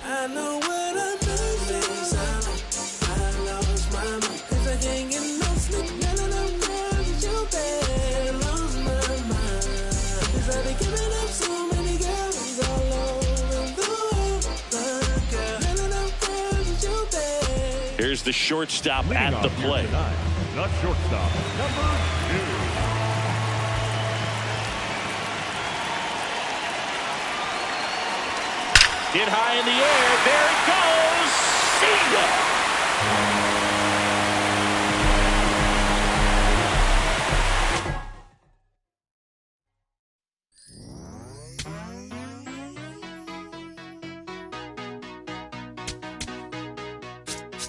I know what I'm doing. I lost my mind. 'Cause I can't get no sleep. None of them girls that you bad. Lost my mind. 'Cause I've been giving up so many girls all over the world. But girl, none of them girls that you bad. Here's the shortstop Leading at the plate. Tonight, the shortstop, number 2. Hit high in the air. There it goes. See ya.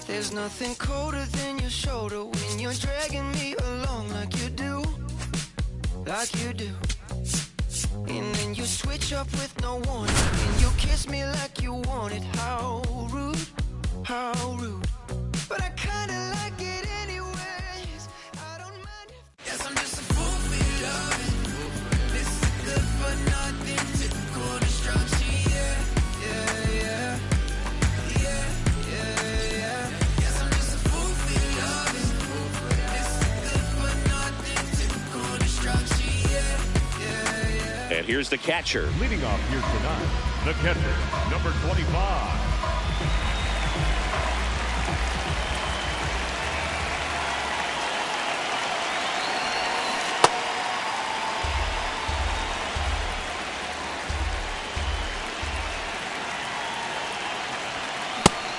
There's nothing colder than your shoulder when you're dragging me along like you do. And then you switch up with no warning, and you kiss me like you want it. How rude, how rude. But I kinda like it anyways. I don't mind if yes, I'm just a fool for your loving. This is good for nothing. Typical destruction, yeah. Yes, I'm just a fool for your loving. This is good for nothing. Typical destruction, yeah. And here's the catcher. Leading off here tonight, the catcher, number 25.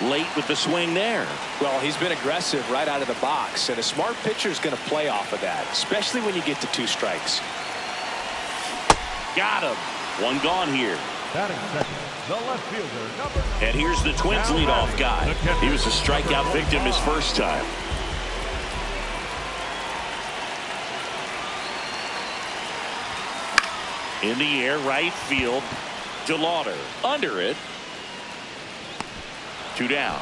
Late with the swing there. Well, he's been aggressive right out of the box, and a smart pitcher is going to play off of that, especially when you get to 2 strikes. Got him. One gone here. Batting second, the left fielder, number 9. And here's the Twins leadoff guy. He was a strikeout victim his first time. In the air, right field. DeLauder under it. 2 down.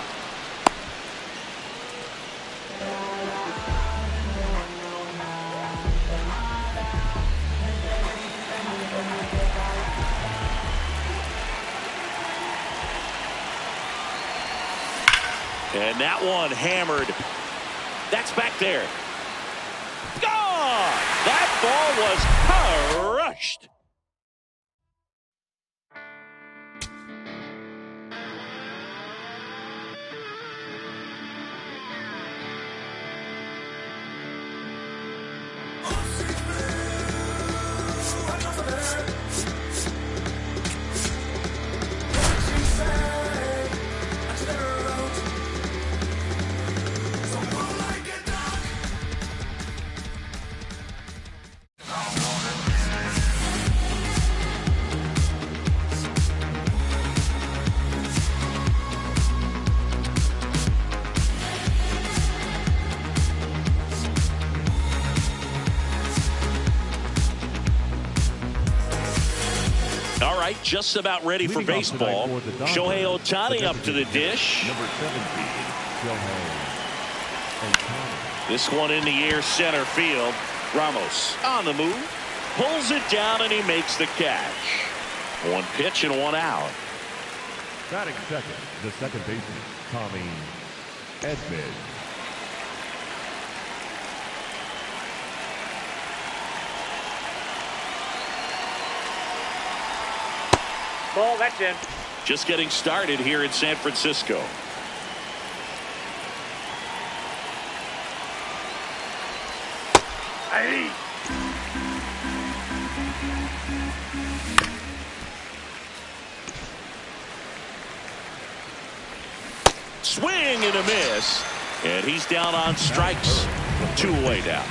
And that one hammered. That's back there. Gone! That ball was crushed. All right, just about ready for baseball. Shohei Ohtani up to the dish. Number 17, Shohei Ohtani. This one in the air, center field. Ramos on the move. Pulls it down, and he makes the catch. 1 pitch and 1 out. Batting second, the second baseman, Tommy Edman. Ball, that's in. Just getting started here in San Francisco. Hey. Swing and a miss. And he's down on strikes. 2 away now.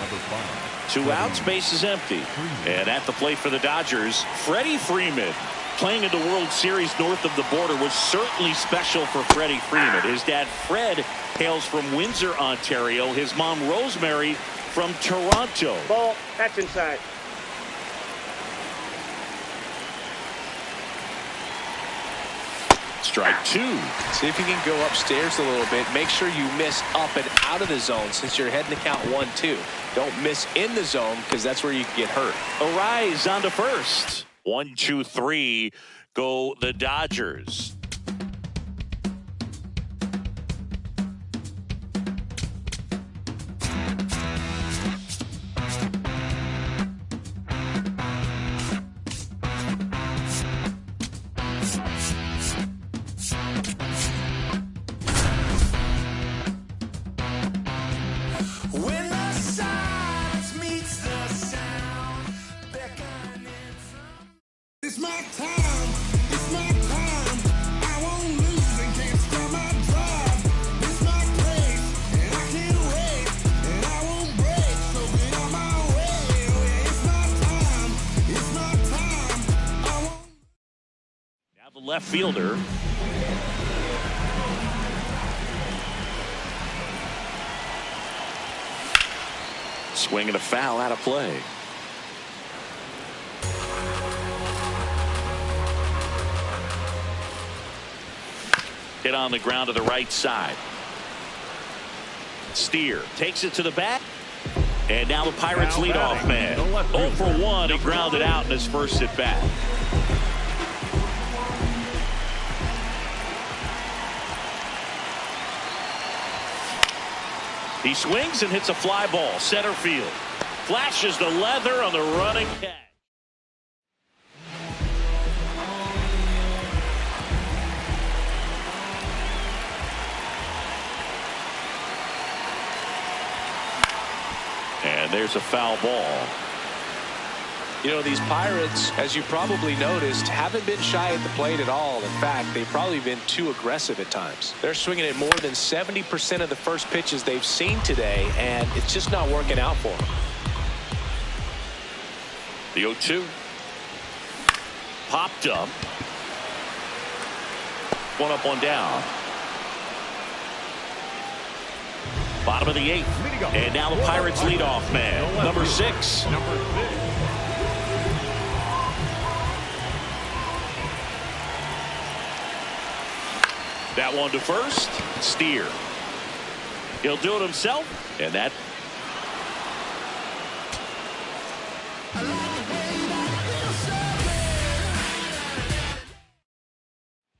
2 outs, base is empty. And at the plate for the Dodgers, Freddie Freeman. Playing in the World Series north of the border was certainly special for Freddie Freeman. His dad, Fred, hails from Windsor, Ontario. His mom, Rosemary, from Toronto. Ball, that's inside. Strike two. See if you can go upstairs a little bit. Make sure you miss up and out of the zone since you're heading to count 1-2. Don't miss in the zone because that's where you can get hurt. Arise on to first. 1, 2, 3. Go the Dodgers. When the silence meets the sound, beckoning from. It's my time, it's my time. I won't lose and can't stop my drive. It's my place, and I can't wait, and I won't break. So get on my way. Oh yeah, it's my time, it's my time. I won't. Now the left fielder. Swing and a foul out of play. Hit on the ground to the right side. Steer takes it to the bat. And now the Pirates leadoff man. 0 for 1. He grounded out in his first at bat. He swings and hits a fly ball center field. Flashes the leather on the running catch. And there's a foul ball. You know, these Pirates, as you probably noticed, haven't been shy at the plate at all. In fact, they've probably been too aggressive at times. They're swinging at more than 70% of the first pitches they've seen today, and it's just not working out for them. The 0-2. Popped up. One up, one down. Bottom of the 8th. And now the Pirates leadoff man, number 6. That one to first. Steer. He'll do it himself. And that.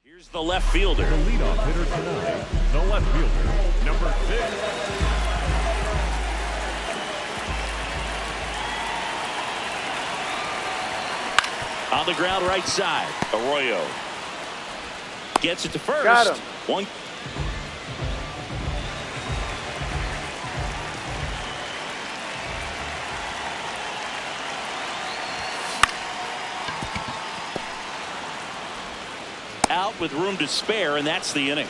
Here's the left fielder. The leadoff hitter tonight, the left fielder, number 6. On the ground right side. Arroyo. Gets it to first. Got him. One. Out with room to spare, and that's the inning.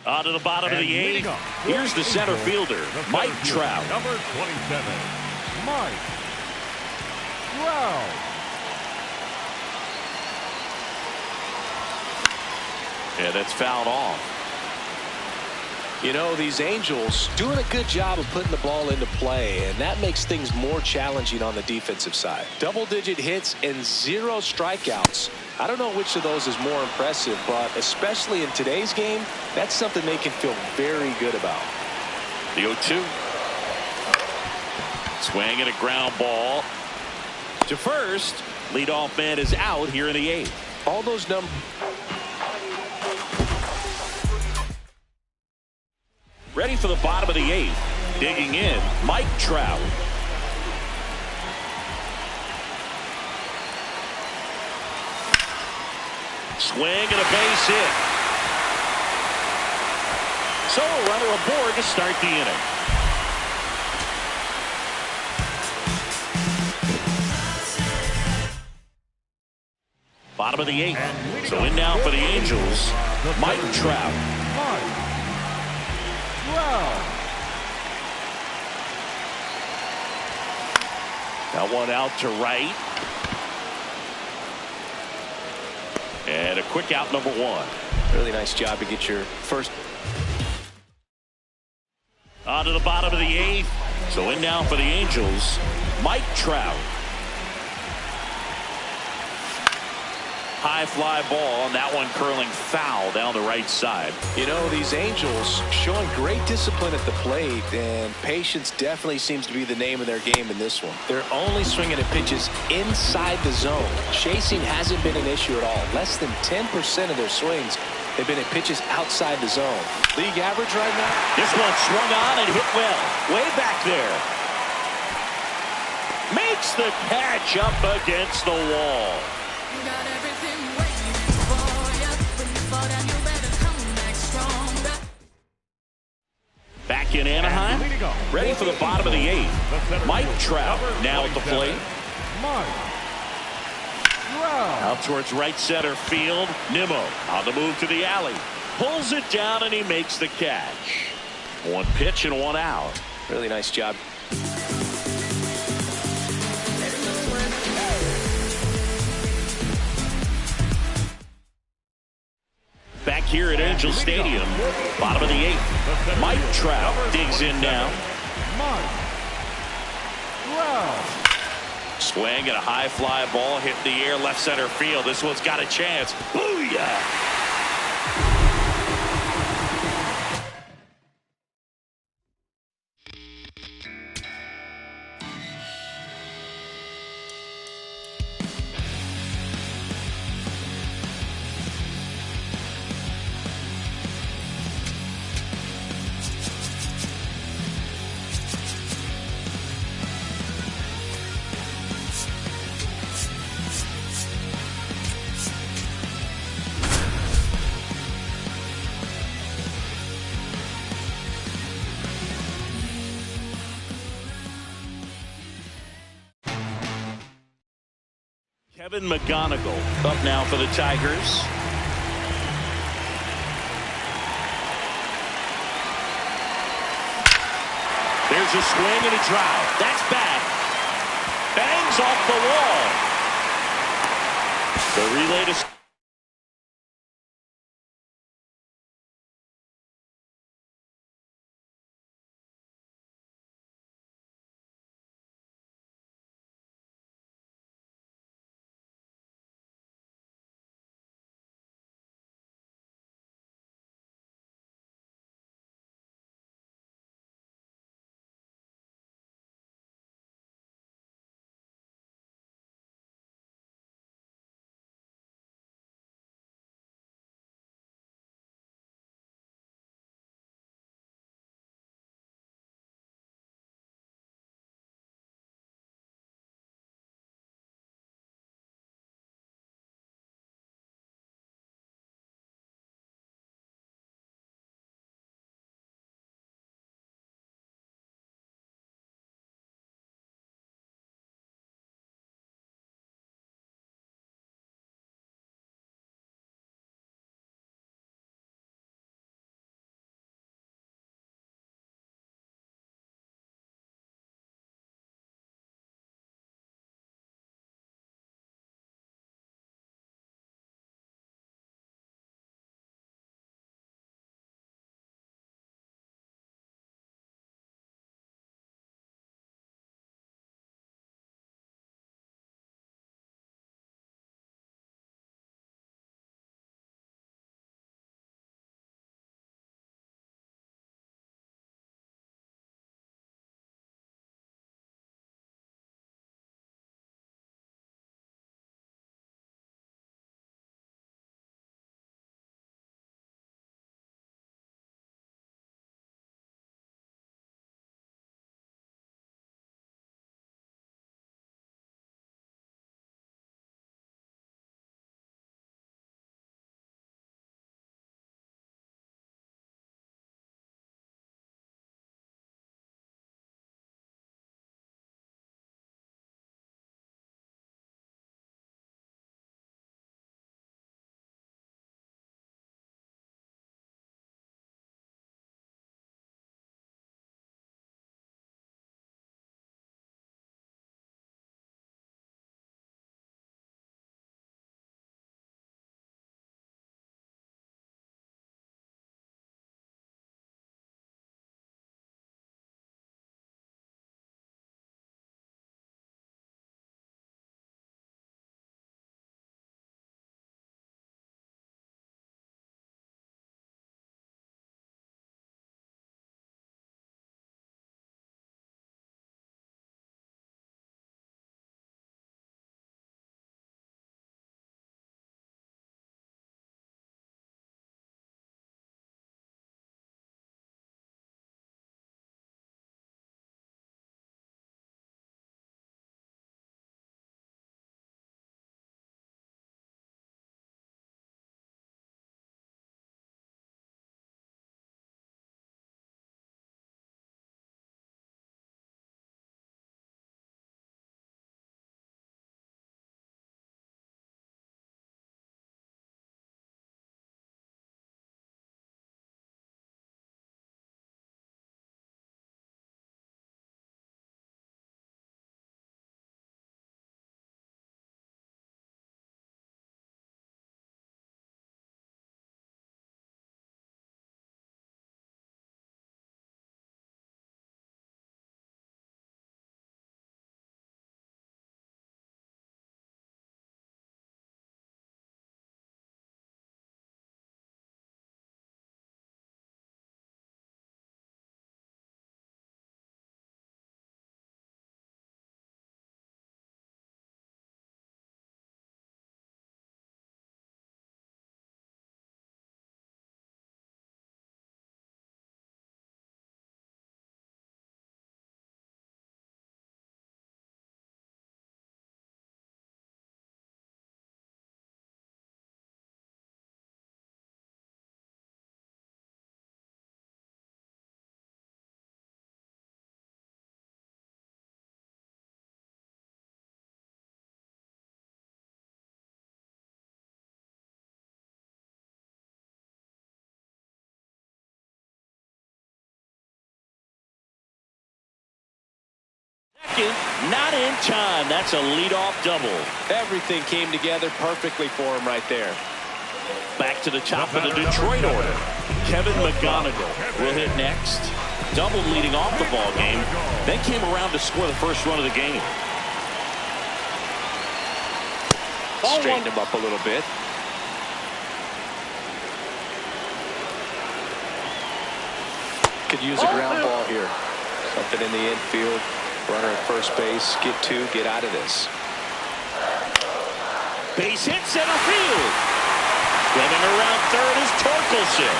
On to the bottom of And the leading eighth. up for Here's the center Angels, fielder, the Mike center fielder, Trout. Number 27, Mike Trout. Yeah, that's fouled off. You know, these Angels doing a good job of putting the ball into play, and that makes things more challenging on the defensive side. Double-digit hits and 0 strikeouts. I don't know which of those is more impressive, but especially in today's game, that's something they can feel very good about. The 0-2. Swing and a ground ball to first. Leadoff man is out here in the 8th. All those numbers. Ready for the bottom of the 8th. Digging in, Mike Trout. Swing and a base hit. So a runner aboard to start the inning. Bottom of the 8th. So in now for the Angels, Mike Trout. That one out to right. And a quick out, number 1. Really nice job to get your first. On to the bottom of the 8th. So in now for the Angels, Mike Trout. High fly ball, and that one curling foul down the right side. You know, these Angels showing great discipline at the plate, and patience definitely seems to be the name of their game in this one. They're only swinging at pitches inside the zone. Chasing hasn't been an issue at all. Less than 10% of their swings have been at pitches outside the zone. League average right now? This one swung on and hit well. Way back there. Makes the catch up against the wall. You got everything waiting for you. When you fall down, you better come back stronger. Back in Anaheim, ready for the bottom of the 8th. Mike Trout now at the plate. Out towards right center field. Nimmo on the move to the alley. Pulls it down and he makes the catch. 1 pitch and 1 out. Really nice job. Back here at Angel Stadium, bottom of the 8th. Mike Trout digs in now. Swing and a high fly ball hit the air left center field. This one's got a chance. Booyah! Kevin McGonigal up now for the Tigers. There's a swing and a drive. That's back. Bangs off the wall. The relay to second. Not in time. That's a leadoff double. Everything came together perfectly for him right there. Back to the top of the Detroit order. Kevin McGonigal will hit next. Doubled leading off the ball game. Then came around to score the first run of the game. Straightened him up a little bit. Could use a ground ball here. Something in the infield. Runner at first base. Get two. Get out of this. Base hit center field. Coming around third is Torkelson.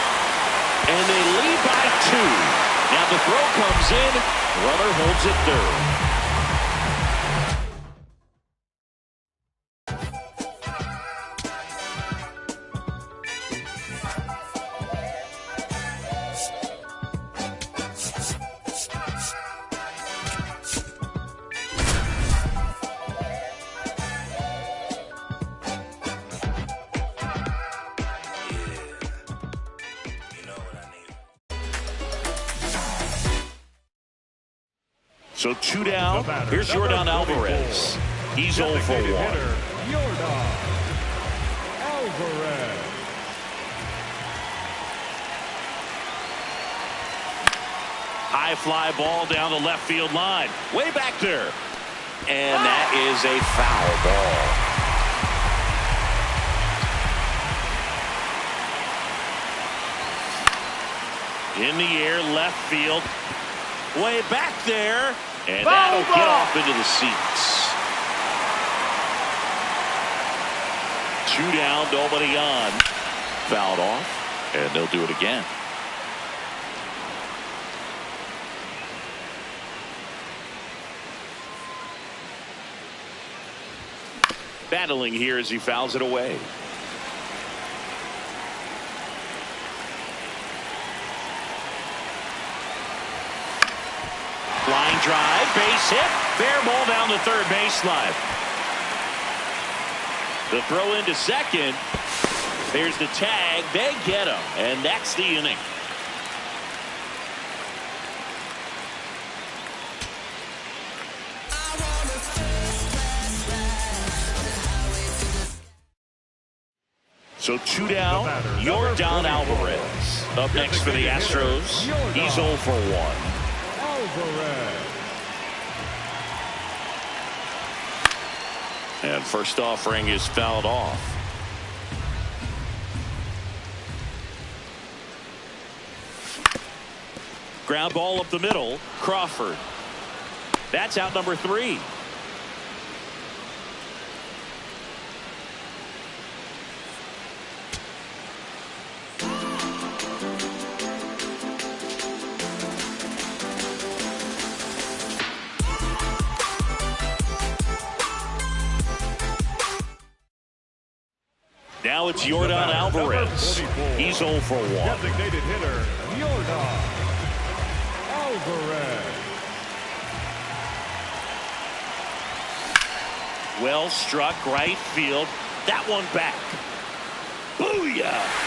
And they lead by 2. Now the throw comes in. Runner holds it third. So 2 down. Here's Jordan Alvarez. He's 0 for 1. Jordan Alvarez. High fly ball down the left field line. Way back there. And that is a foul ball. In the air, left field. Way back there. And that'll get off into the seats. 2 down, nobody on. Fouled off. And they'll do it again. Battling here as he fouls it away. Line drive, base hit, fair ball down the third baseline. The throw into second. There's the tag. They get him, and that's the inning. So 2 down, Jordan Alvarez. Up next for the Astros, he's 0 for 1. Alvarez. And first offering is fouled off. Ground ball up the middle. Crawford. That's out number 3. Now it's Jordan Alvarez. He's 0 for 1. Designated hitter, Jordan Alvarez. Well struck right field. That one back. Booyah!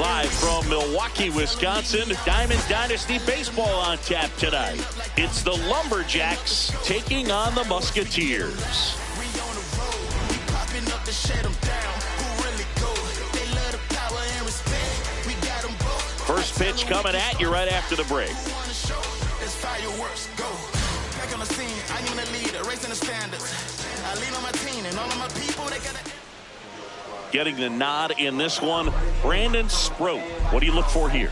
Live from Milwaukee, Wisconsin, Diamond Dynasty Baseball on tap tonight. It's the Lumberjacks taking on the Musketeers. First pitch coming at you right after the break. Getting the nod in this one, Brandon Sproat. What do you look for here?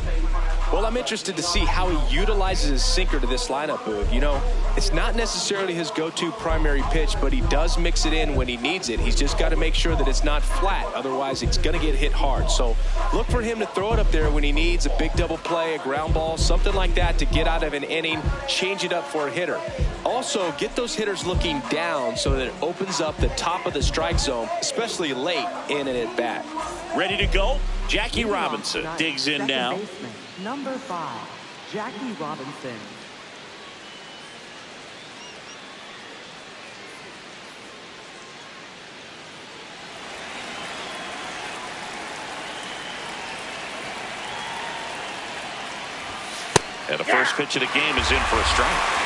Well, I'm interested to see how he utilizes his sinker to this lineup, Boog. You know, it's not necessarily his go-to primary pitch, but he does mix it in when he needs it. He's just got to make sure that it's not flat. Otherwise, it's going to get hit hard. So look for him to throw it up there when he needs a big double play, a ground ball, something like that to get out of an inning, change it up for a hitter. Also, get those hitters looking down so that it opens up the top of the strike zone, especially late in an at-bat. Ready to go? Jackie Robinson digs in now. Number 5, Jackie Robinson. And the first pitch of the game is in for a strike.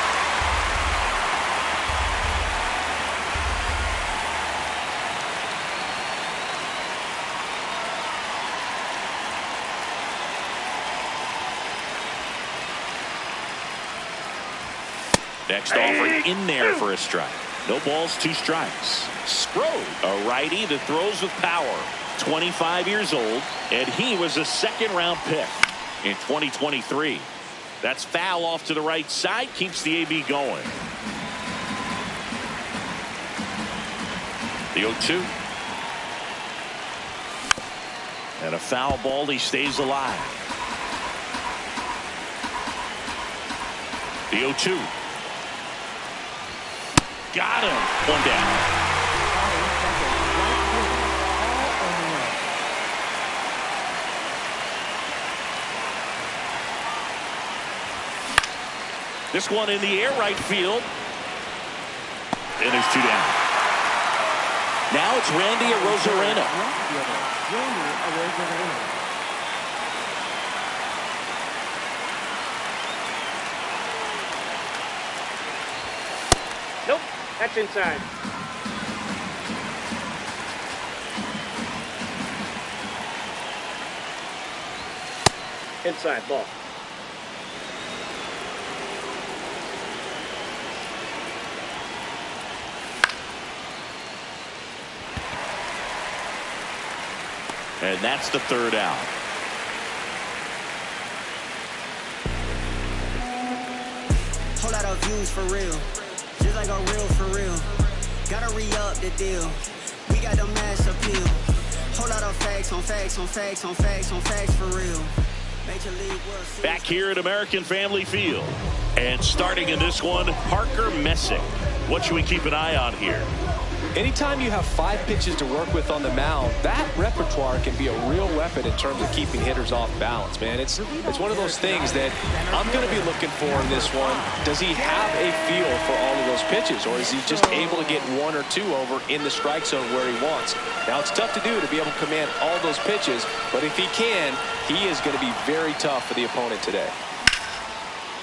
Next offer in there for a strike. No balls, 2 strikes. Sproat, a righty that throws with power. 25 years old, and he was a second-round pick in 2023. That's foul off to the right side, keeps the AB going. The 0-2. And a foul ball, he stays alive. The 0-2. Got him. 1 down. This one in the air, right field. And there's 2 down. Now it's Randy Arozarena. Nope, that's inside. Inside ball. And that's the 3rd out. Whole lot of views for real. Just like a real for real. Gotta re-up the deal. We got the mass appeal. Whole lot of facts on facts on facts on facts on facts for real. Major League World Series. Back here at American Family Field. And starting in this one, Parker Messick. What should we keep an eye on here? Anytime you have 5 pitches to work with on the mound, that repertoire can be a real weapon in terms of keeping hitters off balance, man. It's one of those things that I'm going to be looking for in this one. Does he have a feel for all of those pitches, or is he just able to get 1 or 2 over in the strike zone where he wants? Now, it's tough to do to be able to command all those pitches, but if he can, he is going to be very tough for the opponent today.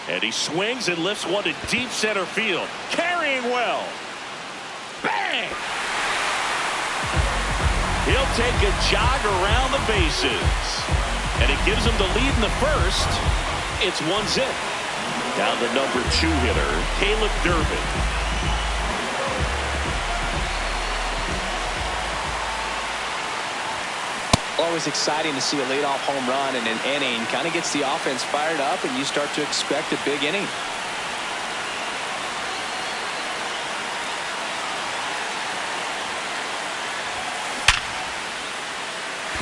And he swings and lifts one to deep center field. Carrying well. Bang! He'll take a jog around the bases. And it gives him the lead in the first. It's 1-0. Now the number 2 hitter, Caleb Durbin. Always exciting to see a leadoff home run in an inning. Kind of gets the offense fired up, and you start to expect a big inning.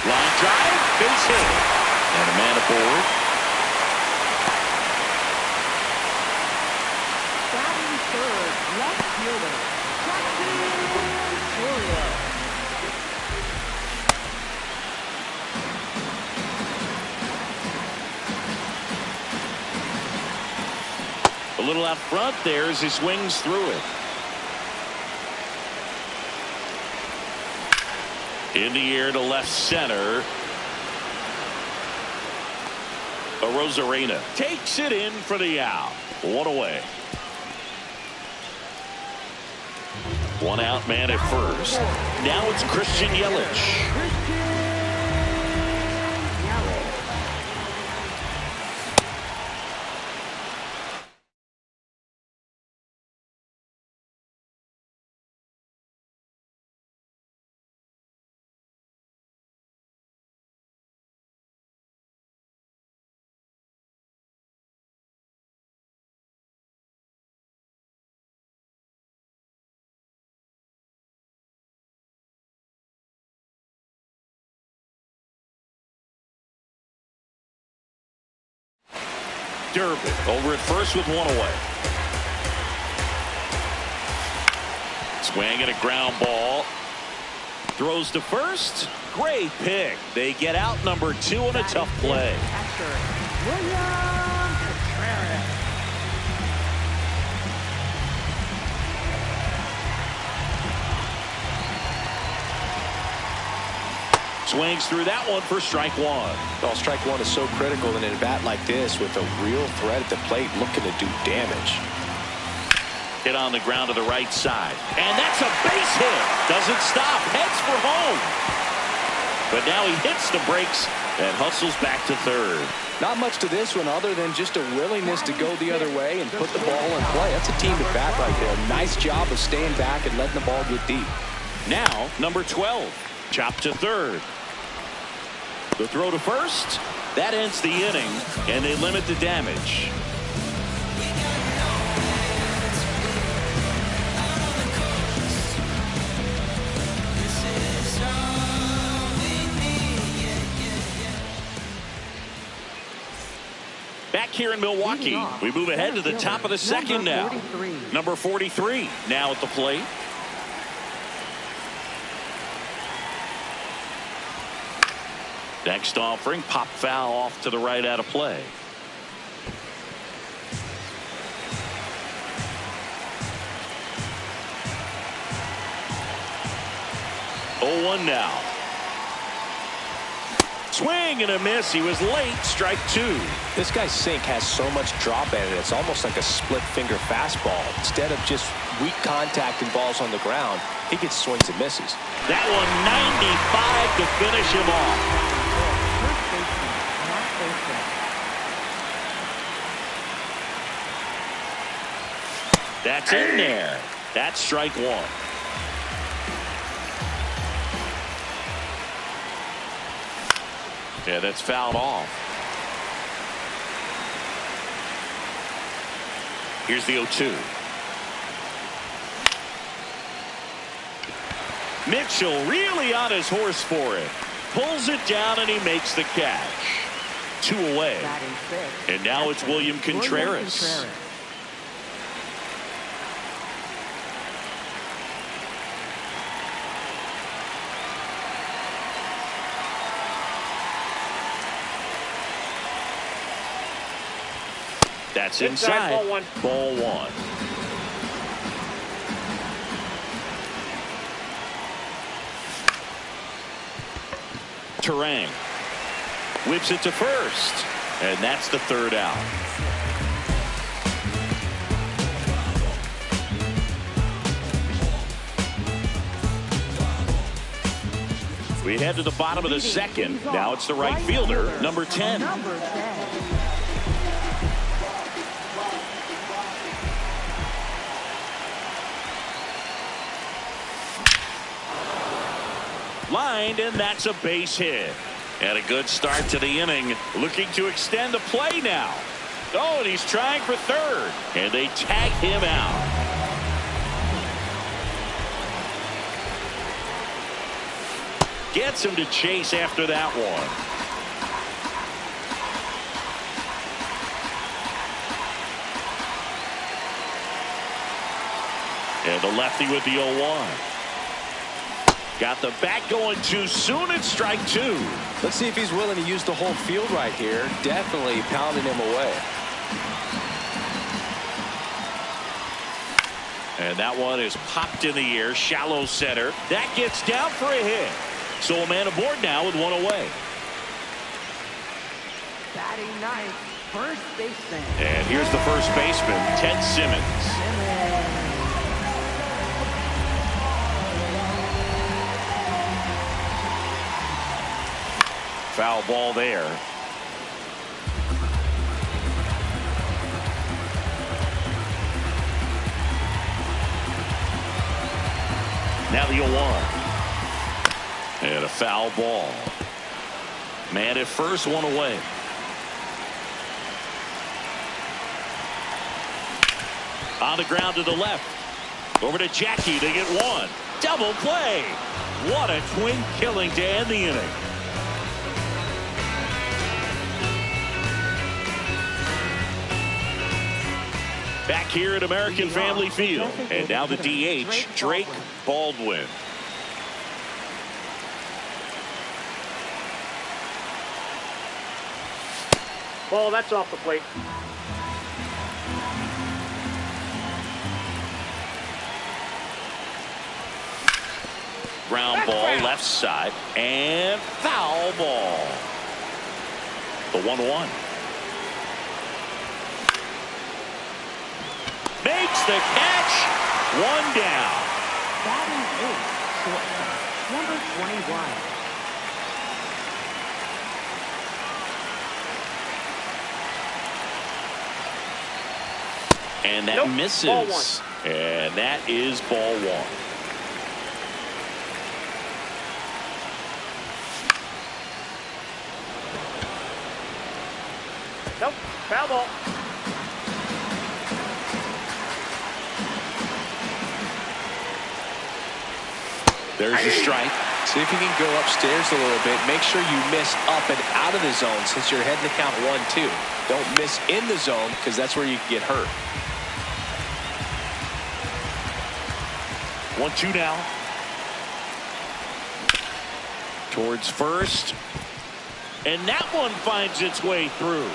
Line drive, base hit. And a man aboard. Batting 3rd, left fielder, Jackson Chourio. A little out front there as he swings through it. In the air to left center. Arozarena takes it in for the out. One away. One out man at first. Now it's Christian Yelich. Durbin over at first with one away. Swing and a ground ball. Throws to first. Great pick. They get out number 2 on a tough play. Swings through that one for strike one. Well, strike one is so critical in a bat like this with a real threat at the plate looking to do damage. Hit on the ground to the right side. And that's a base hit. Doesn't stop. Heads for home. But now he hits the brakes and hustles back to third. Not much to this one other than just a willingness to go the other way and put the ball in play. That's a team at bat right there. Nice job of staying back and letting the ball get deep. Now, number 12. Chopped to third. The throw to first. That ends the inning, and they limit the damage. Back here in Milwaukee, we move ahead to the top of the second now. Number 43 now at the plate. Next offering, pop foul off to the right out of play. Oh, 1 now. Swing and a miss. He was late. Strike 2. This guy's sink has so much drop in it. It's almost like a split finger fastball. Instead of just weak contact and balls on the ground, he gets swings and misses. That one 95 to finish him off. That's in there. That's strike 1. Yeah, that's fouled off. Here's the 0-2. Mitchell really on his horse for it. Pulls it down and he makes the catch. 2 away. And now it's William Contreras. That's inside. Ball 1. Ball 1. Turang whips it to first, and that's the third out. We head to the bottom of the second. Now it's the right fielder, number 10. Lined, and that's a base hit. And a good start to the inning. Looking to extend the play now. Oh, and he's trying for third. And they tag him out. Gets him to chase after that one. And the lefty with the 0-1. Got the bat going too soon. It's strike 2. Let's see if he's willing to use the whole field right here. Definitely pounding him away. And that one is popped in the air. Shallow center. That gets down for a hit. So a man aboard now with 1 away. Batting ninth, first baseman. And here's the first baseman, Ted Simmons. Foul ball there. Now the 0-1. And a foul ball. Man at first, one away. On the ground to the left. Over to Jackie to get one. Double play. What a twin killing to end the inning. Back here at American Family Field. And now the DH, Drake Baldwin. Ball, that's off the plate. Ground ball left side and foul ball. The 1-1. Makes the catch. One down. Batting eighth, shortstop, number 21. And that Nope. misses. Ball one. And that is ball one. Nope. Foul ball. There's a strike. See if you can go upstairs a little bit. Make sure you miss up and out of the zone since you're heading to count 1-2. Don't miss in the zone because that's where you can get hurt. 1-2 now. Towards first. And that one finds its way through.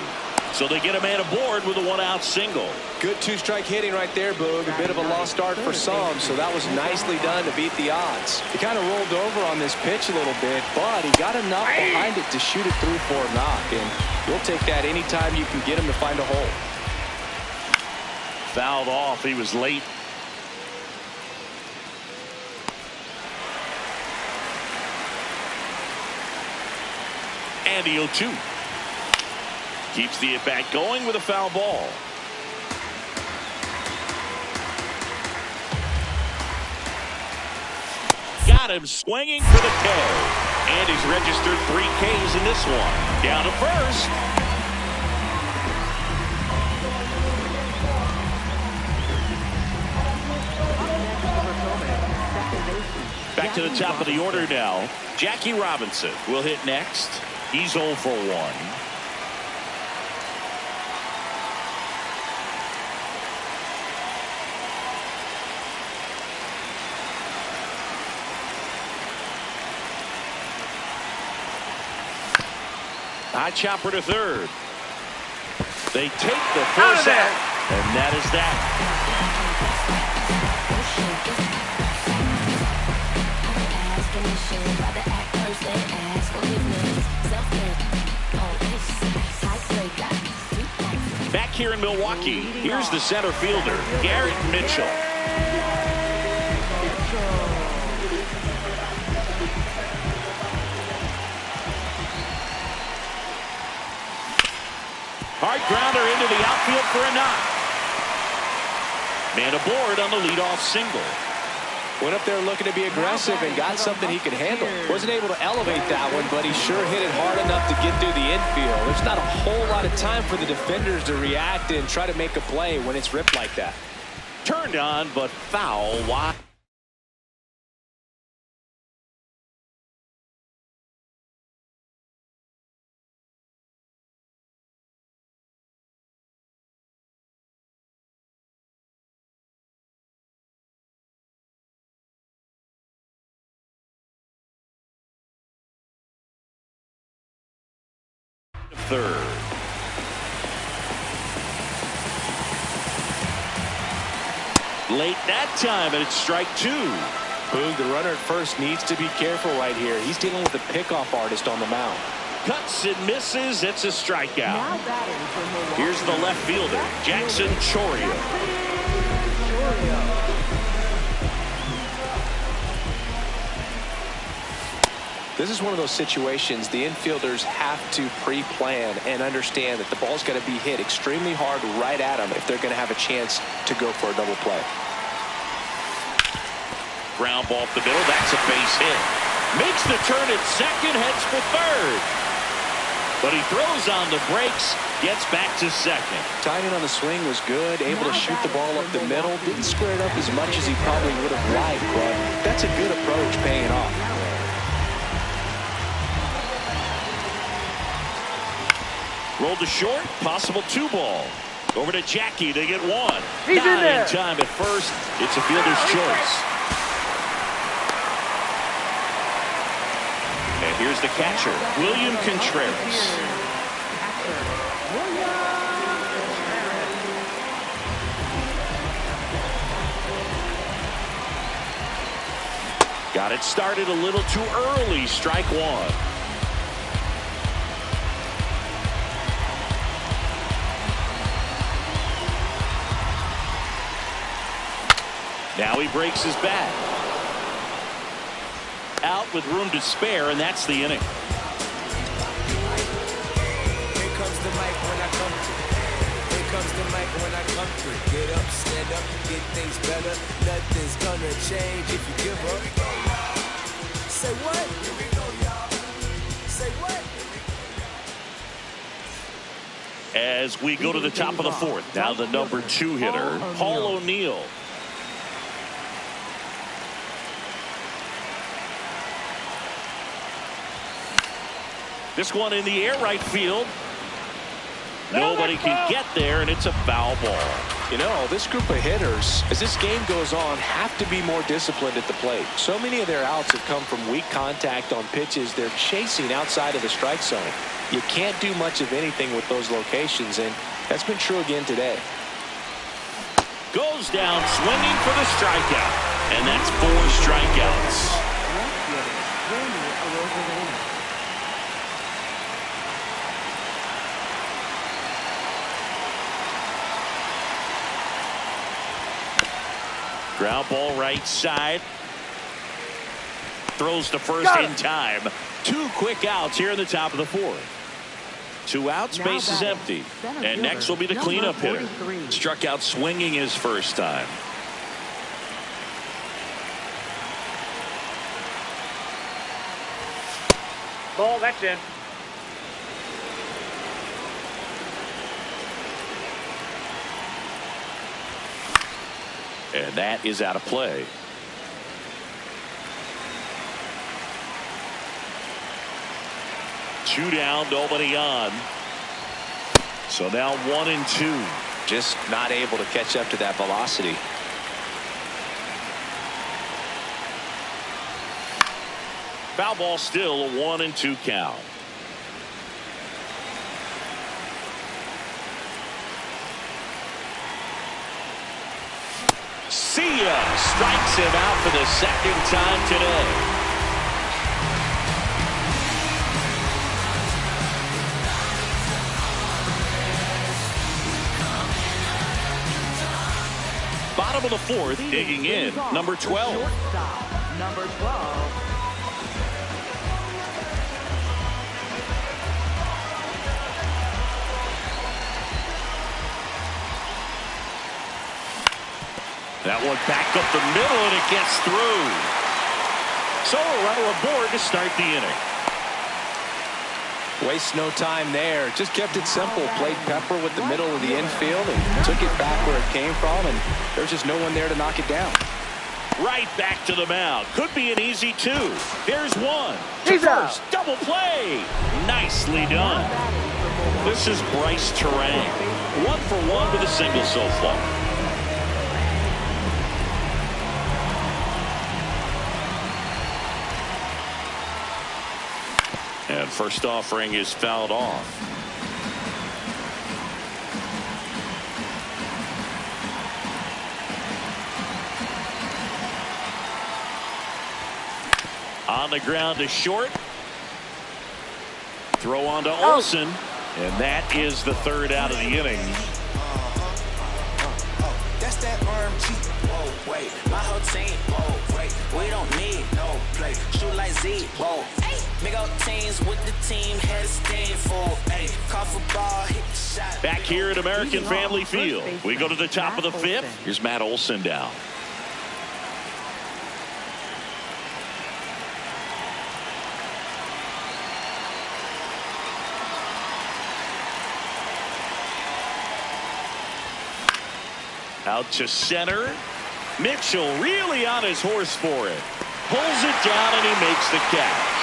So they get a man aboard with a one-out single. Good two-strike hitting right there, Boog. A bit of a lost start for some, so that was nicely done to beat the odds. He kind of rolled over on this pitch a little bit, but he got enough behind it to shoot it through for a knock, and you'll take that anytime you can get him to find a hole. Fouled off. He was late. And the 0-2. Keeps the at-bat going with a foul ball. Got him swinging for the K. And he's registered 3 Ks in this one. Down to first. Back to the top of the order now. Jackie Robinson will hit next. He's 0 for 1. High chopper to third. They take the first out, and that is that. Back here in Milwaukee, here's the center fielder, Garrett Mitchell. Hard grounder into the outfield for a knock. Man aboard on the leadoff single. Went up there looking to be aggressive and got something he could handle. Wasn't able to elevate that one, but he sure hit it hard enough to get through the infield. There's not a whole lot of time for the defenders to react and try to make a play when it's ripped like that. Turned on, but foul wide. Third. Late that time, and it's strike 2. Boog, the runner at first needs to be careful right here. He's dealing with a pickoff artist on the mound. cuts and misses. It's a strikeout. Now batting for Milwaukee. Here's the left fielder, Jackson Chourio. This is one of those situations the infielders have to pre-plan and understand that the ball's going to be hit extremely hard right at them if they're going to have a chance to go for a double play. Ground ball up the middle. That's a base hit. Makes the turn at second, heads for third. But he throws on the brakes, gets back to second. Timing on the swing was good, able to shoot the ball up the middle. Didn't square it up as much as he probably would have liked, but that's a good approach paying off. Rolled to short, possible 2-ball. Over to Jackie, they get one. He's in Not there. in time at first. It's a fielder's choice. And here's the catcher, William Contreras. Got it started a little too early. Strike one. Now he breaks his bat. Out with room to spare, and that's the inning. Here comes the mic when I come to. Here comes the mic when I come to. Get up, stand up, get things better. Nothing's gonna change if you give up. Say what? Say what? As we go to the top of the fourth, now the number 2 hitter, Paul O'Neill. This one in the air, right field. Nobody can get there, and it's a foul ball. You know, this group of hitters, as this game goes on, have to be more disciplined at the plate. So many of their outs have come from weak contact on pitches they're chasing outside of the strike zone. You can't do much of anything with those locations, and that's been true again today. Goes down swinging for the strikeout, and that's 4 strikeouts. Ground ball right side. Throws to first in time. 2 quick outs here in the top of the fourth. 2 outs, base is empty. And next will be the cleanup hitter. Struck out swinging his first time. Ball, that's in. And that is out of play. Two down, nobody on. So now 1 and 2. Just not able to catch up to that velocity. Foul ball, still a 1 and 2 count. See ya. Strikes him out for the second time today. Bottom of the fourth, digging in, number 12. Number 12. That one back up the middle, and it gets through. So a runner aboard to start the inning. Waste no time there. Just kept it simple. Played pepper with the middle of the infield and took it back where it came from, and there's just no one there to knock it down. Right back to the mound. Could be an easy 2. There's one. He's First, out. double play. Nicely done. This is Bryce Terang. 1 for 1 with a single so far. And first offering is fouled off. On the ground to short. throw on to Olsen. And that is the third out of the inning. That's that RMG. Whoa, wait. My whole team. Whoa, wait. We don't need no play. Shoot like Z. Whoa. Big old teams with the team. Head of steam for. Hey, call for ball. Hit the shot. Back here at American Family Field. We go to the top of the fifth. Here's Matt Olsen down. Out to center. Mitchell really on his horse for it. Pulls it down and he makes the catch.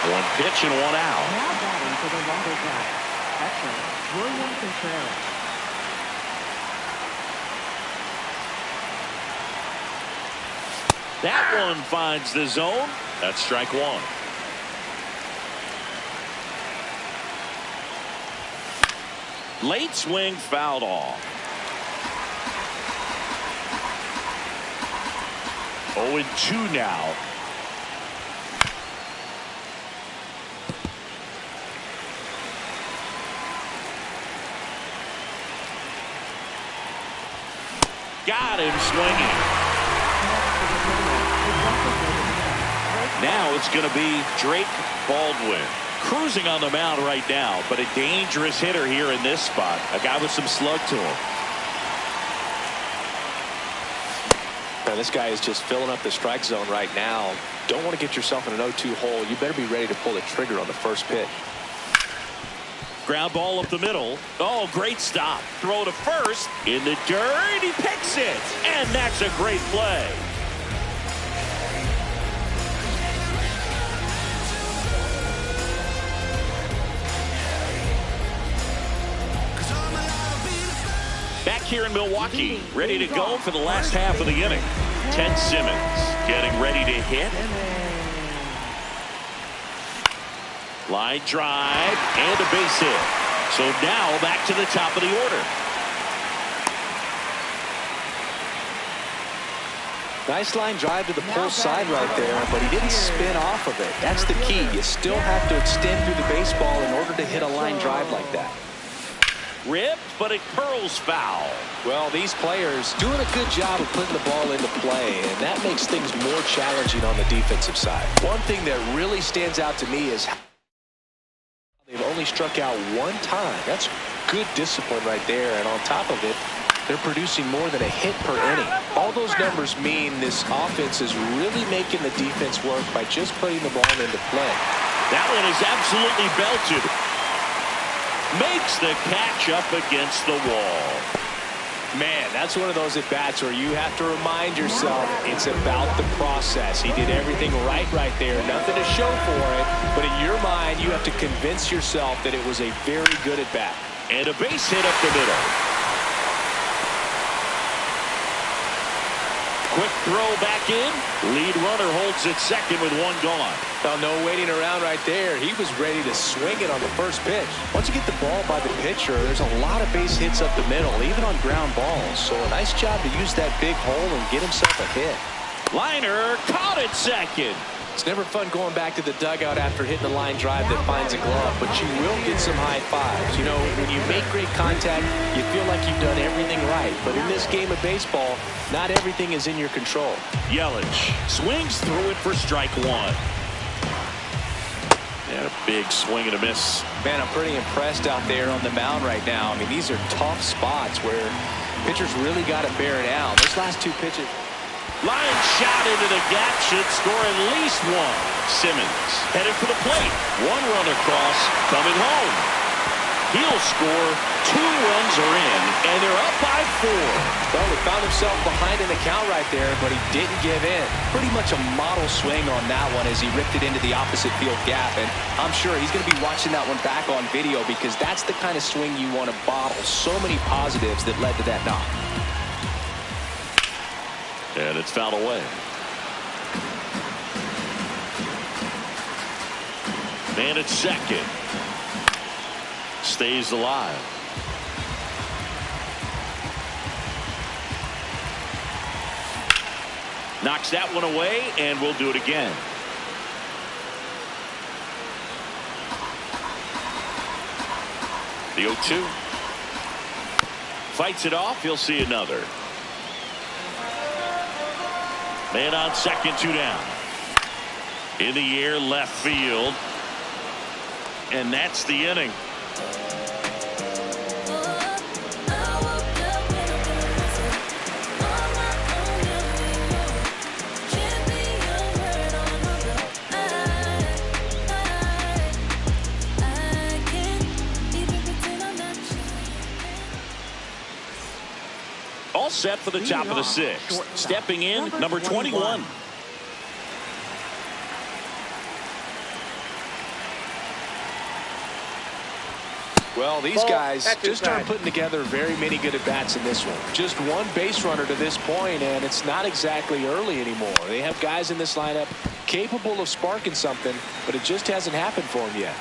One pitch and one out. Now batting for the Lumberjacks. Catcher, William Contreras. That one finds the zone. That's strike one. Late swing fouled off. 0-2 now. Got him swinging. Now it's going to be Drake Baldwin. Cruising on the mound right now, but a dangerous hitter here in this spot. A guy with some slug to him. Now, this guy is just filling up the strike zone right now. Don't want to get yourself in an 0-2 hole. You better be ready to pull the trigger on the first pitch. Ground ball up the middle. Oh, great stop. Throw to first. In the dirt. He picks it. And that's a great play. Back here in Milwaukee, ready to go for the last half of the inning. Ted Simmons getting ready to hit. Line drive and a base hit. So now back to the top of the order. Nice line drive to the pull side right there, but he didn't spin off of it. That's the key. You still have to extend through the baseball in order to hit a line drive like that. Ripped, but it curls foul. Well, these players doing a good job of putting the ball into play, and that makes things more challenging on the defensive side. One thing that really stands out to me is they've only struck out one time. That's good discipline right there, and on top of it, they're producing more than a hit per inning. All those numbers mean this offense is really making the defense work by just putting the ball into play. That one is absolutely belted. Makes the catch up against the wall. Man, that's one of those at-bats where you have to remind yourself it's about the process. He did everything right there. Nothing to show for it, but in your mind, you have to convince yourself that it was a very good at-bat. And a base hit up the middle. Quick throw back in. Lead runner holds at second with one gone. Oh, no waiting around right there. He was ready to swing it on the first pitch. Once you get the ball by the pitcher, there's a lot of base hits up the middle, even on ground balls. So a nice job to use that big hole and get himself a hit. Liner caught at second. It's never fun going back to the dugout after hitting a line drive that finds a glove, but you will get some high fives. You know, when you make great contact, you feel like you've done everything right. But in this game of baseball, not everything is in your control. Yelich swings through it for strike one. And a big swing and a miss. Man, I'm pretty impressed out there on the mound right now. I mean, these are tough spots where pitchers really got to bear down. Those last two pitches. Line shot into the gap should score at least one. Simmons headed for the plate. One run across, coming home. He'll score. 2 runs are in, and they're up by 4. Well, he found himself behind in the count right there, but he didn't give in. Pretty much a model swing on that one as he ripped it into the opposite field gap, and I'm sure he's going to be watching that one back on video because that's the kind of swing you want to bottle. So many positives that led to that knock. And it's fouled away. Man at second. Stays alive. Knocks that one away, and we'll do it again. The 0-2. Fights it off. He'll see another. Man on second, 2 down. In the air, left field. And that's the inning. All set for the top of the 6th. Stepping in, number 21. Well, these guys just aren't putting together very many good at-bats in this one. Just one base runner to this point, and it's not exactly early anymore. They have guys in this lineup capable of sparking something, but it just hasn't happened for them yet.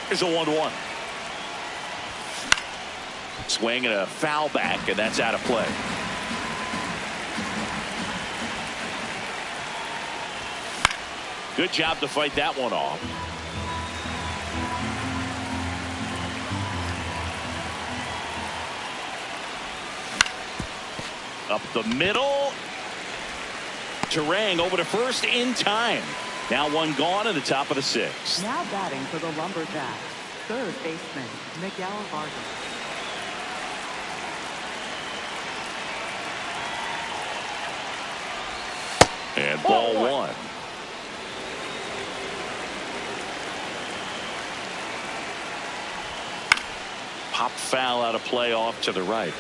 Here's a 1-1. Swing and a foul back, and that's out of play. Good job to fight that one off. Up the middle. Turang over to first in time. Now one gone in the top of the 6th. Now batting for the Lumberjacks, third baseman Miguel Vargas. And ball 1. Pop foul out of play off to the right.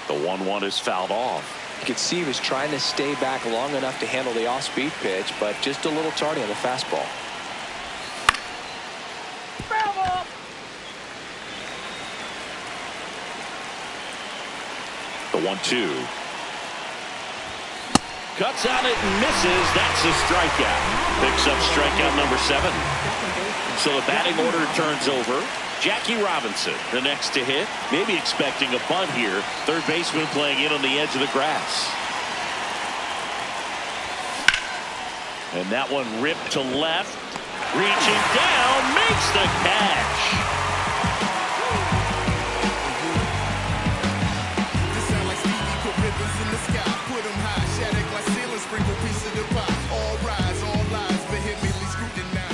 The 1-1 is fouled off. You could see he was trying to stay back long enough to handle the off-speed pitch, but just a little tardy on the fastball. The 1-2. Cuts on it and misses. That's a strikeout. Picks up strikeout number 7. So the batting order turns over. Jackie Robinson, the next to hit. Maybe expecting a bunt here. Third baseman playing in on the edge of the grass. And that one ripped to left. Reaching down, makes the catch.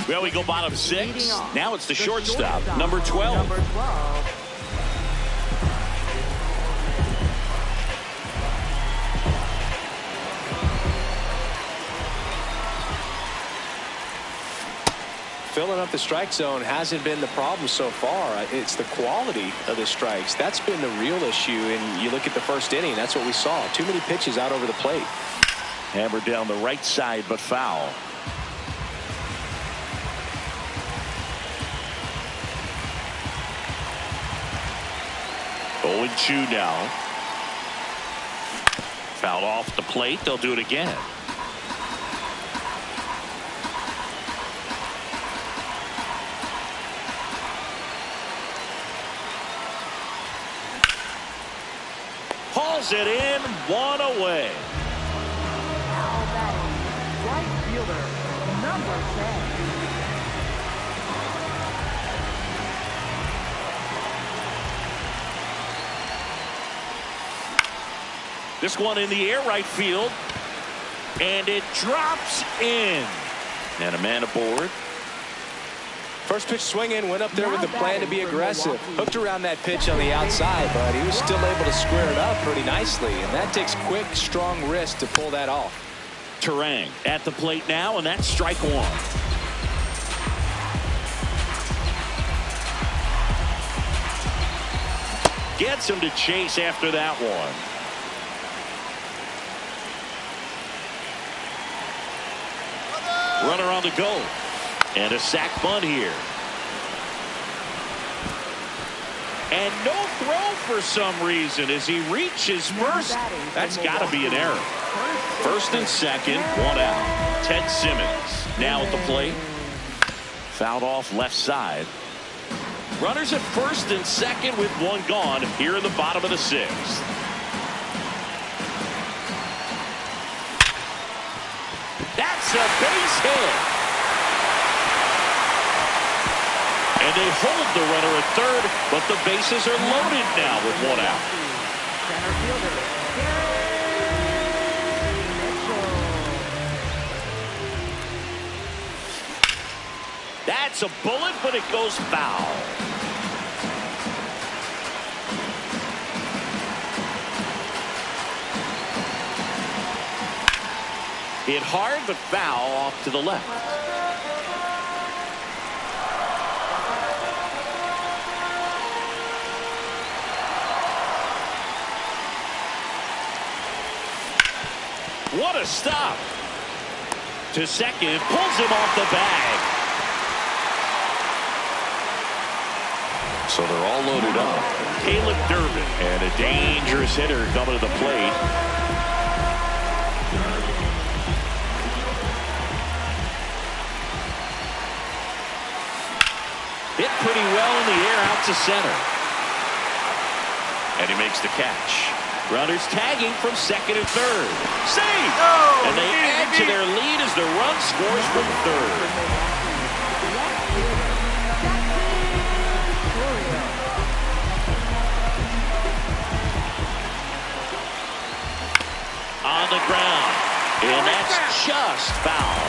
Well, we go bottom 6. Now it's the shortstop, number 12. Filling up the strike zone hasn't been the problem so far. It's the quality of the strikes. That's been the real issue. And you look at the first inning, that's what we saw. Too many pitches out over the plate. Hammered down the right side, but foul. Oh, and 2 now. Fouled off the plate. They'll do it again. Hauls it in, 1 away. Now batting, right fielder, number 10. This one in the air, right field, and it drops in. And a man aboard. First pitch swinging, went up there with the plan to be aggressive. Hooked around that pitch on the outside, but he was still able to square it up pretty nicely. And that takes quick, strong wrist to pull that off. Turang at the plate now, and that's strike 1. Gets him to chase after that one. Runner on the go. And a sac bunt here. And no throw for some reason as he reaches first. That's got to be an error. First and second, 1 out. Ted Simmons now at the plate. Fouled off left side. Runners at first and second with 1 gone here in the bottom of the 6th. That's a base hit. hit. And they hold the runner at third, but the bases are loaded now with one out. Center fielder, That's a bullet, but it goes foul. Hit hard, but foul off to the left. What a stop. To second, pulls him off the bag. So they're all loaded up. Caleb Durbin, and a dangerous hitter coming to the plate. Hit pretty well in the air out to center. And he makes the catch. Runners tagging from second and third. Save! And they add to their lead as the run scores from third. On the ground. And that's just foul.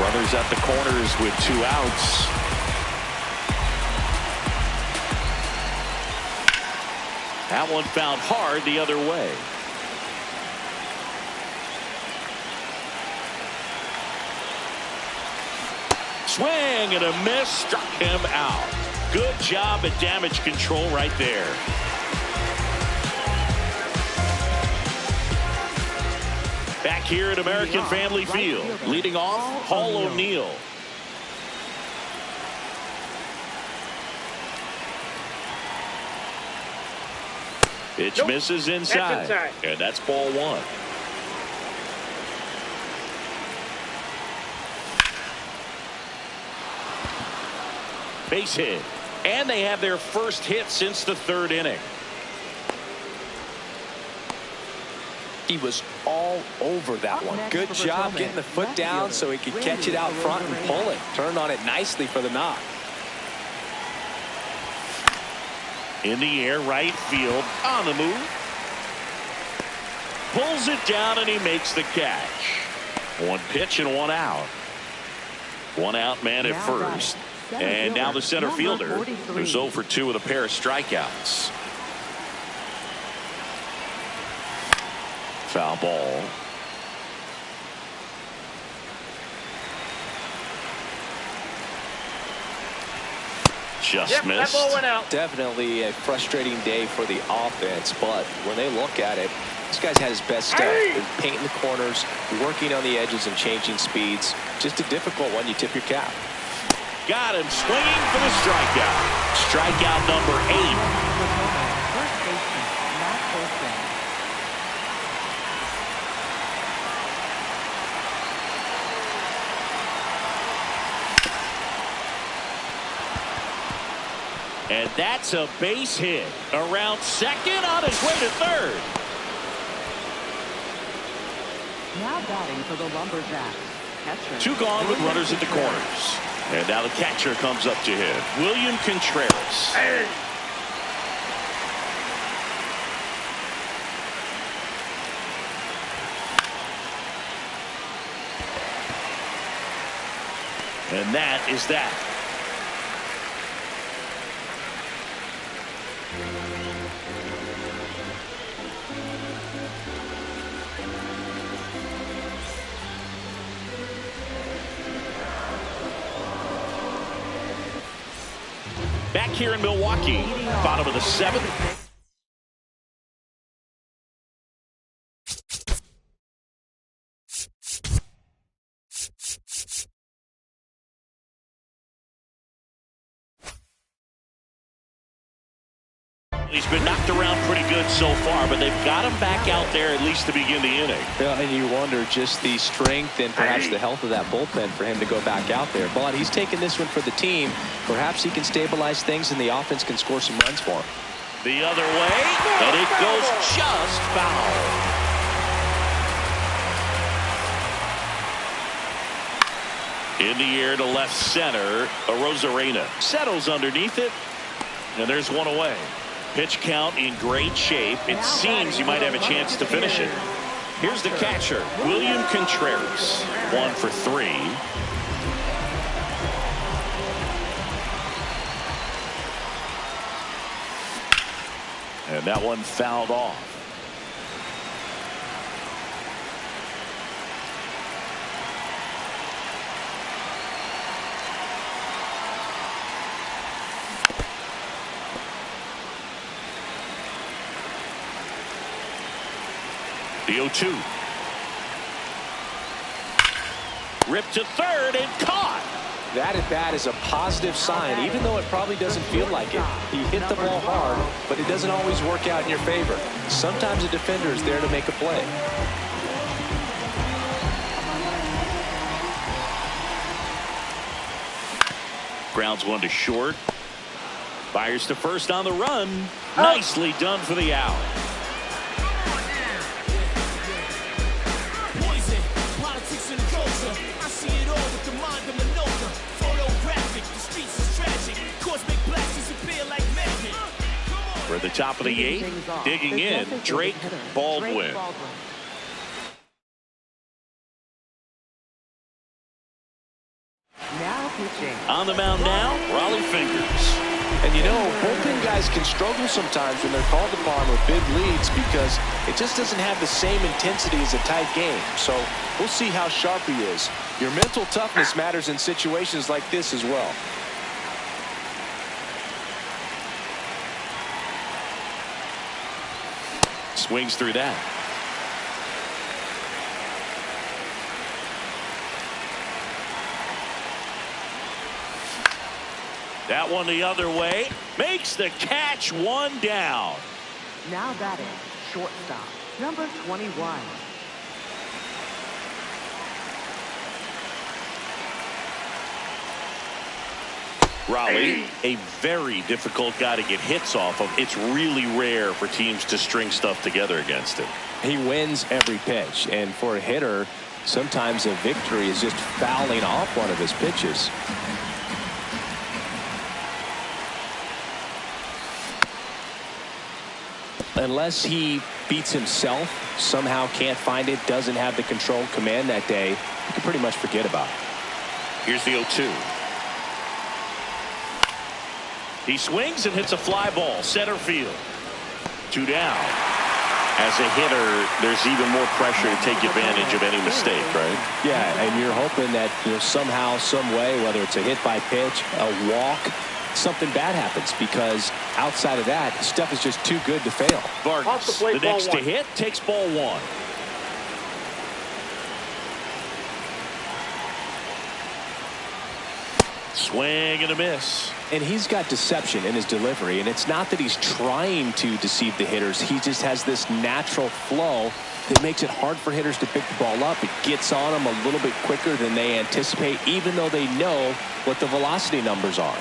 Runners at the corners with 2 outs. That one found hard the other way. Swing and a miss, struck him out. Good job at damage control right there. Back here at American Family Field, leading off, Paul O'Neill. Pitch misses inside. And that's ball 1. Base hit. And they have their first hit since the 3rd inning. He was all over that one. Good job getting the foot down so he could catch it out front and pull it. Turned on it nicely for the knock. In the air, right field, on the move. Pulls it down and he makes the catch. 1 pitch and 1 out. 1 out man at first. And now the center fielder, who's 0 for 2 with a pair of strikeouts. Foul ball. Just missed. That ball went out. Definitely a frustrating day for the offense, but when they look at it, this guy's had his best stuff. Painting the corners, working on the edges, and changing speeds. Just a difficult one. You tip your cap. Got him swinging for the strikeout. Strikeout number 8. First baseman, Matt Olson. And that's a base hit. Around second, on his way to third. Now batting for the Lumberjacks. Catcher. 2 gone with runners at the corners. And now the catcher comes up to him. William Contreras. And that is that. Back here in Milwaukee, bottom of the 7th. He's been knocked around pretty good so far, but they've got him back out there at least to begin the inning. Yeah, and you wonder just the strength and perhaps the health of that bullpen for him to go back out there. But he's taking this one for the team. Perhaps he can stabilize things and the offense can score some runs for him. The other way, and it goes just foul. In the air to left center. Arozarena settles underneath it. And there's one away. Pitch count in great shape. It seems you might have a chance to finish it. Here's the catcher, William Contreras. 1 for 3. And that one fouled off. The 0-2. Ripped to third and caught. That at bat is a positive sign, even though it probably doesn't feel like it. He hit the ball hard, but it doesn't always work out in your favor. Sometimes a defender is there to make a play. Grounds one to short. Fires to first on the run. Nicely done for the out. For the top of the 8th, digging in, Drake Baldwin. Now pitching. On the mound now, Raleigh Fingers. And you know, bullpen guys can struggle sometimes when they're called upon with big leads because it just doesn't have the same intensity as a tight game. So we'll see how sharp he is. Your mental toughness matters in situations like this as well. Swings through that. That one the other way. Makes the catch, one down. Now batting, shortstop, number 21. Raleigh, a very difficult guy to get hits off of. It's really rare for teams to string stuff together against him. He wins every pitch, and for a hitter, sometimes a victory is just fouling off one of his pitches. Unless he beats himself, somehow can't find it, doesn't have the control command that day, you can pretty much forget about it. Here's the 0-2. He swings and hits a fly ball, center field. 2 down. As a hitter, there's even more pressure to take advantage of any mistake, right? Yeah, and you're hoping that somehow, some way, whether it's a hit by pitch, a walk, something bad happens, because outside of that, stuff is just too good to fail. Vargas, the next to hit, takes ball 1. Swing and a miss. And he's got deception in his delivery, and it's not that he's trying to deceive the hitters. He just has this natural flow that makes it hard for hitters to pick the ball up. It gets on them a little bit quicker than they anticipate, even though they know what the velocity numbers are.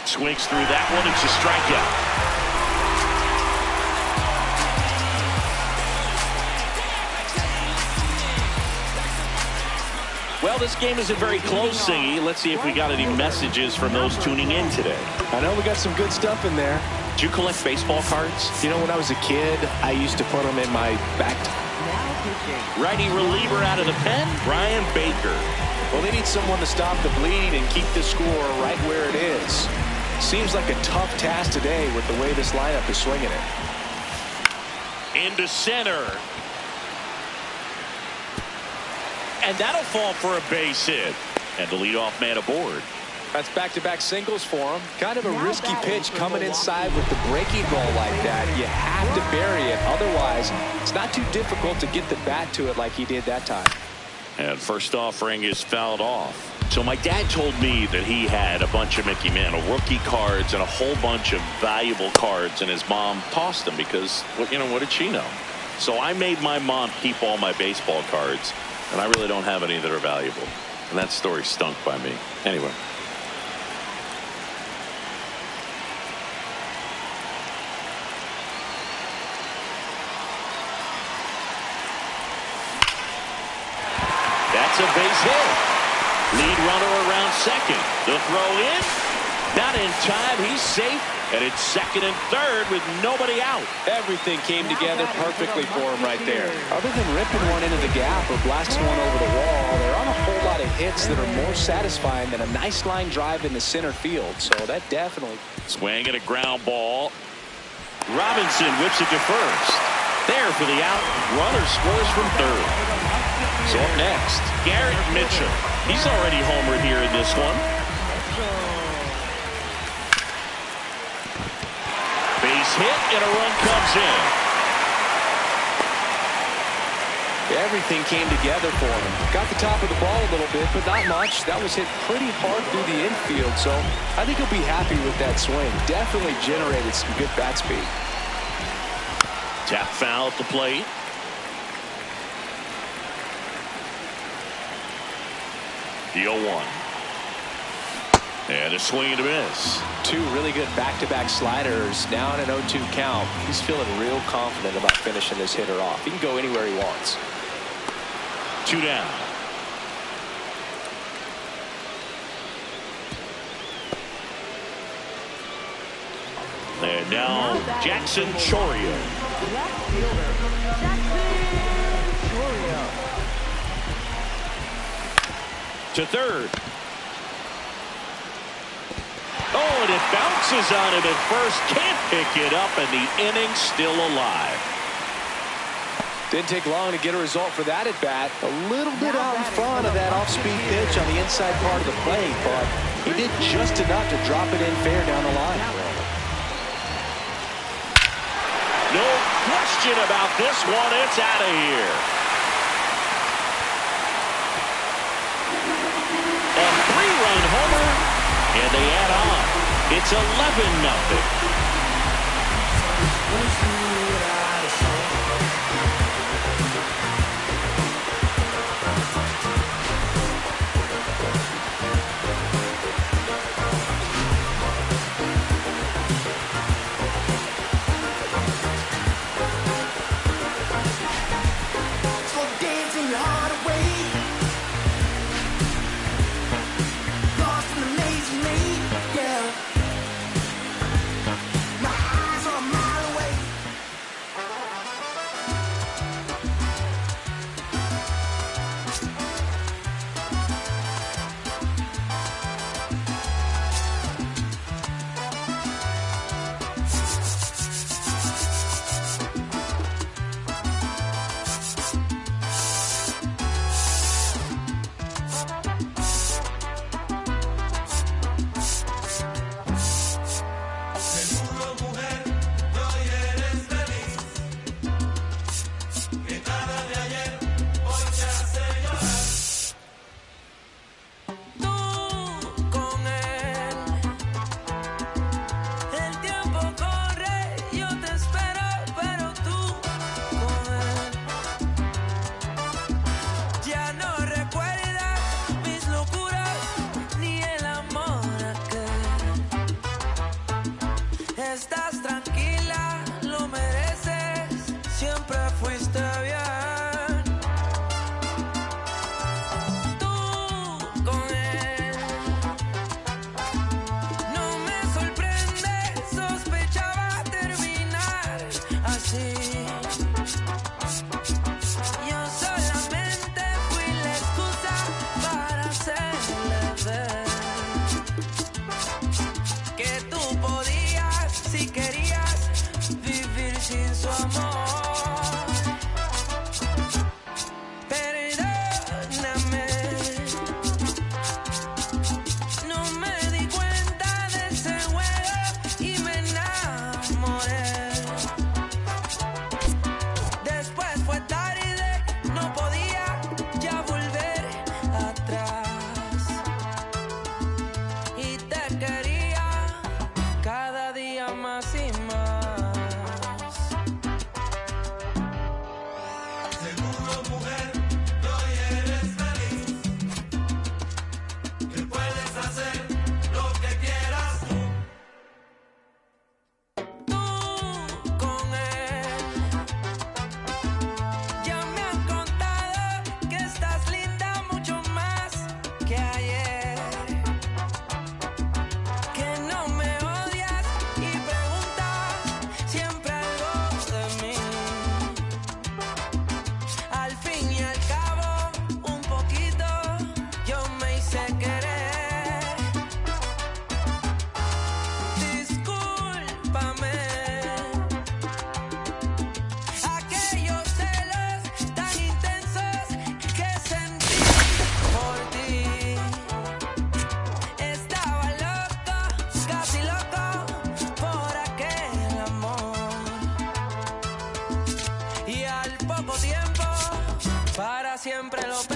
Swings through that one. It's a strikeout. Well, this game isn't very close, Singy. Let's see if we got any messages from those tuning in today. I know we got some good stuff in there. Do you collect baseball cards? You know, when I was a kid, I used to put them in my back. Righty reliever out of the pen, Brian Baker. Well, they need someone to stop the bleed and keep the score right where it is. Seems like a tough task today with the way this lineup is swinging it. Into center. And that'll fall for a base hit. And the leadoff man aboard. That's back-to-back singles for him. Kind of a risky pitch coming inside with the breaking ball like that. You have to bury it. Otherwise, it's not too difficult to get the bat to it like he did that time. And first offering is fouled off. So my dad told me that he had a bunch of Mickey Mantle rookie cards and a whole bunch of valuable cards, and his mom tossed them because, what did she know? So I made my mom keep all my baseball cards, and I really don't have any that are valuable. And that story stunk by me. Anyway. That's a base hit. Lead runner around second. The throw in. Not in time. He's safe. And it's second and third with nobody out. Everything came together perfectly for him right there. Other than ripping one into the gap or blasting one over the wall, there aren't a whole lot of hits that are more satisfying than a nice line drive in the center field. So that definitely. Swing and a ground ball. Robinson whips it to first. There for the out. Runner scores from third. So up next, Garrett Mitchell. He's already homered here in this one. Base hit and a run comes in. Everything came together for him. Got the top of the ball a little bit, but not much. That was hit pretty hard through the infield, so I think he'll be happy with that swing. Definitely generated some good bat speed. Tap foul at the plate. The 0-1. And a swing and a miss. Two really good back-to-back sliders. Now in an 0-2 count. He's feeling real confident about finishing this hitter off. He can go anywhere he wants. 2 down. And now Jackson Chourio. Left fielder, Jackson Chourio. To third. Oh, and it bounces on him at first. Can't pick it up, and the inning's still alive. Didn't take long to get a result for that at bat. A little bit out in front of that off-speed pitch on the inside part of the plate, but he did just enough to drop it in fair down the line. No question about this one. It's out of here. A 3-run homer, and they add on. It's 11-0. siempre lo